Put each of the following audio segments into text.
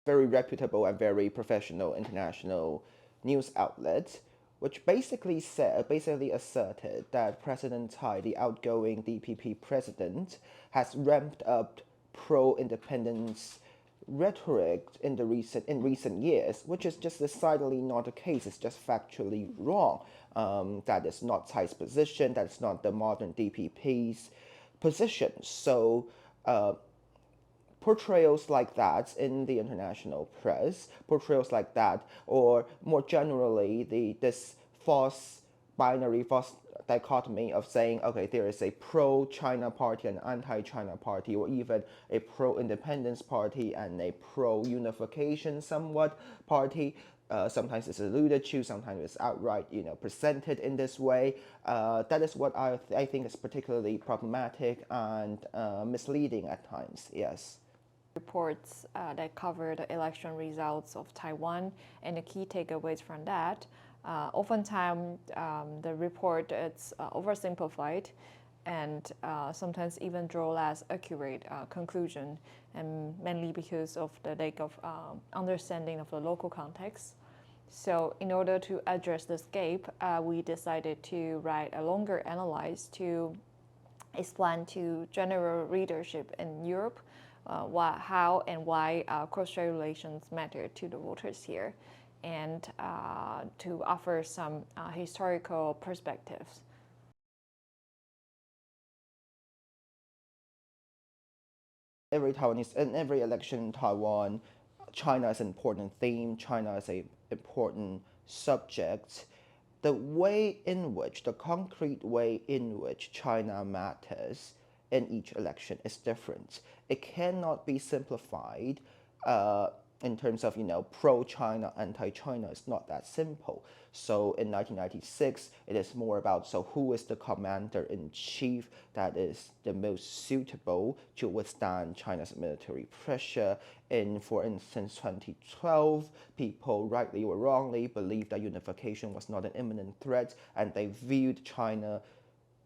very reputable and very professional international news outlet, which basically asserted that President Tsai, the outgoing DPP president, has ramped up pro-independence rhetoric in recent years, which is just decidedly not the case. It's just factually wrong. That is not Tsai's position. That's not the modern DPP's position. So portrayals like that in the international press, portrayals like that, or more generally, this false dichotomy of saying, okay, there is a pro-China party and anti-China party, or even a pro-independence party and a pro-unification somewhat party. Sometimes it's alluded to, sometimes it's outright, presented in this way. That is what I think is particularly problematic and misleading at times. Yes. Reports that cover the election results of Taiwan, and the key takeaways from that. Oftentimes, the report is oversimplified and sometimes even draw less accurate conclusion, and mainly because of the lack of understanding of the local context. So in order to address this gap, we decided to write a longer analysis to explain to general readership in Europe how and why cross-strait relations matter to the voters here, and to offer some historical perspectives. Every Taiwanese, in every election in Taiwan, China is an important theme, China is an important subject. The concrete way in which China matters in each election is different. It cannot be simplified in terms of, pro-China, anti-China. It's not that simple. So in 1996, it is more about, so who is the commander-in-chief that is the most suitable to withstand China's military pressure. In, for instance, 2012, people, rightly or wrongly, believed that unification was not an imminent threat, and they viewed China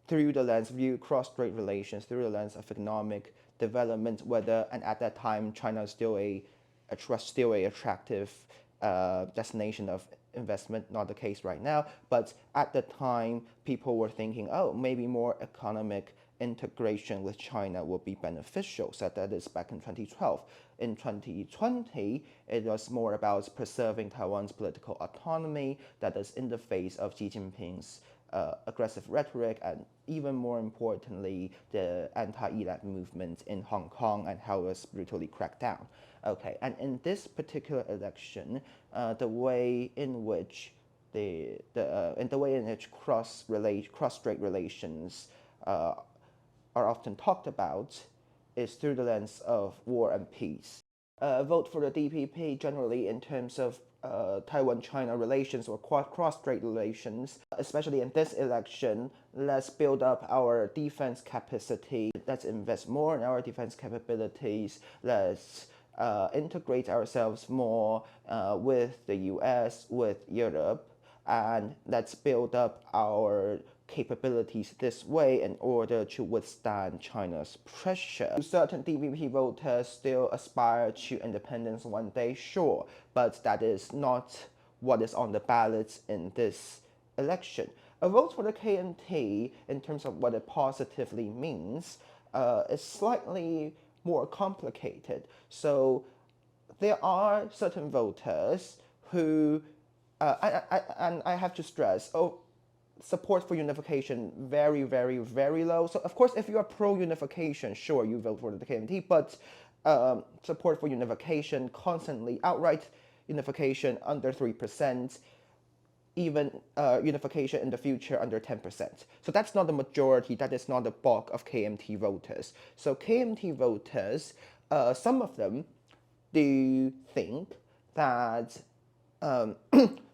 through the lens, cross-strait relations, through the lens of economic development, and at that time, China is still a attractive destination of investment, not the case right now. But at the time, people were thinking, oh, maybe more economic integration with China will be beneficial. So that is back in 2012. In 2020, it was more about preserving Taiwan's political autonomy, that is in the face of Xi Jinping's aggressive rhetoric, and even more importantly, the anti-ELAC movement in Hong Kong and how it was brutally cracked down. Okay, and in this particular election, the way in which cross-strait relations are often talked about is through the lens of war and peace. Vote for the DPP generally in terms of Taiwan-China relations or cross-strait relations, especially in this election. Let's build up our defense capacity. Let's invest more in our defense capabilities. Let's integrate ourselves more with the US, with Europe, and let's build up our capabilities this way in order to withstand China's pressure. Certain DPP voters still aspire to independence one day, sure, but that is not what is on the ballot in this election. A vote for the KMT, in terms of what it positively means, is slightly more complicated. So there are certain voters who, and I have to stress, support for unification very, very, very low. So of course, if you are pro-unification, sure, you vote for the KMT, but support for unification constantly, outright unification under 3%, even unification in the future under 10%. So that's not the majority, that is not the bulk of KMT voters. So KMT voters, some of them do think that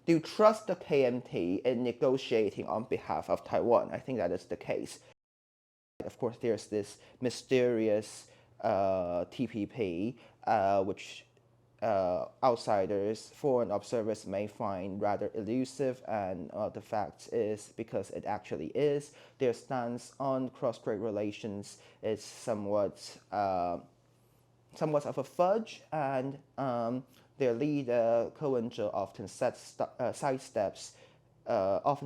do trust the KMT in negotiating on behalf of Taiwan. I think that is the case. Of course, there's this mysterious TPP, which outsiders, foreign observers may find rather elusive, and the fact is, because it actually is, their stance on cross-strait relations is somewhat somewhat of a fudge, and their leader, Kuomintang, often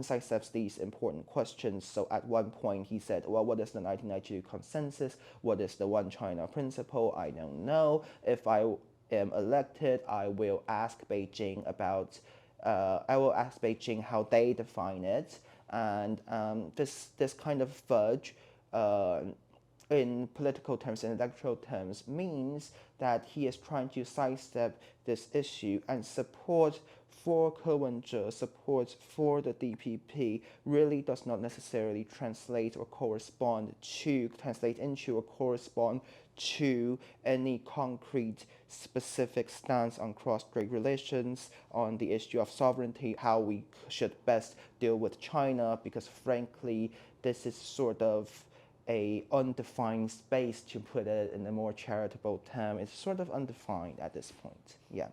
sidesteps these important questions. So at one point he said, well, what is the 1992 consensus? What is the One China principle? I don't know. If I am elected, I will ask Beijing how they define it. And this kind of fudge in political terms and electoral terms means that he is trying to sidestep this issue, and support for Kuomintang, support for the DPP really does not necessarily translate into or correspond to any concrete specific stance on cross-strait relations, on the issue of sovereignty, how we should best deal with China, because frankly this is sort of a undefined space, to put it in a more charitable term. It's sort of undefined at this point. Yeah.